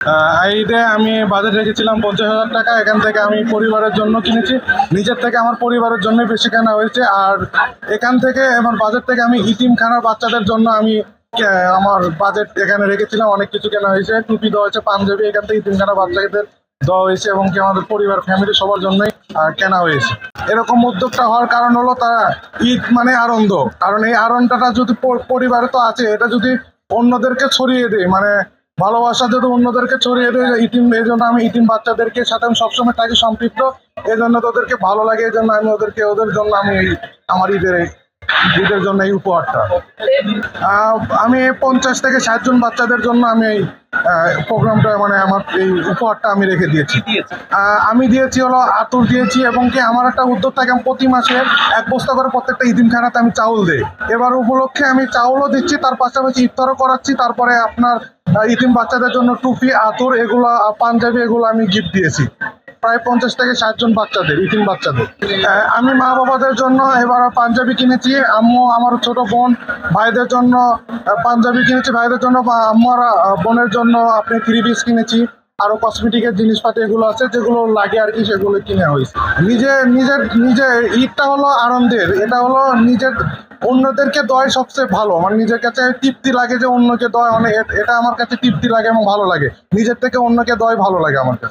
ঈদে আমি বাজেট রেখেছিলাম 50,000 টাকা। এখান থেকে আমি পরিবারের জন্য কিনেছি, নিজের থেকে আমার পরিবারের জন্যই বেশি কেনা হয়েছে। আর এখান থেকে আমার বাজেট থেকে আমি ইতিমখানার বাচ্চাদের জন্য আমি আমার বাজেট এখানে রেখেছিলাম, অনেক কিছু কেনা হয়েছে, টুপি দেওয়া হয়েছে, পাঞ্জাবি এখান থেকে ইতিমখানা বাচ্চাদের দেওয়া হয়েছে এবং কি আমাদের পরিবার ফ্যামিলি সবার জন্যই কেনা হয়েছে। এরকম উদ্যোগটা হওয়ার কারণ হলো তারা ঈদ মানে আনন্দ, কারণ এই আনন্দটা যদি পরিবারে তো আছে, এটা যদি অন্যদেরকে ছড়িয়ে দেয়, মানে ভালোবাসা যদি অন্যদেরকে ছড়িয়ে দেয় ইতিম, এই জন্য আমি ইতিম বাচ্চাদেরকে সাথে আমি সবসময় থাকি সম্পৃক্ত। এই জন্য তোদেরকে ভালো লাগে, এই জন্য আমি ওদের জন্য আমি আমার ঈদের জন্য এই উপহারটা আমি 50 থেকে 60 জন বাচ্চাদের জন্য আমি এই প্রোগ্রামটা মানে আমার এই উপহারটা আমি রেখে দিয়েছি। আমি দিয়েছি হলো আতর দিয়েছি এবং কি আমার একটা উদ্যোগ থাকে, আমি প্রতি মাসে 1 বস্তা করে প্রত্যেকটা ইতিমখানাতে আমি চাউল দিই। এবার উপলক্ষে আমি চাউলও দিচ্ছি, তার পাশাপাশি ইফতারও করাচ্ছি। তারপরে আপনার ইতিম বাচ্চাদের জন্য টুপি, আতর, এগুলো পাঞ্জাবি, এগুলো আমি গিফট দিয়েছি প্রায় 50 থেকে 60 জন বাচ্চাদের, ইতিম বাচ্চাদের। আমি মা বাবাদের জন্য এবার পাঞ্জাবি কিনেছি, আম্মু আমার ছোট বোন ভাইদের জন্য পাঞ্জাবি কিনেছি, ভাইদের জন্য আম্মার বোনের জন্য আপনি 3 পিস কিনেছি। আরো কসমেটিকের জিনিসপাতি এগুলো আছে যেগুলো লাগে আর কি, সেগুলো কিনে হয়েছে। নিজের ঈদটা হলো আনন্দের, এটা হলো নিজের অন্যদেরকে দেওয়াই সবচেয়ে ভালো। আমার নিজের কাছে তৃপ্তি লাগে যে অন্যকে দেওয়া, অনেক এটা আমার কাছে তৃপ্তি লাগে এবং ভালো লাগে। নিজের থেকে অন্যকে দেওয়াই ভালো লাগে আমার কাছে।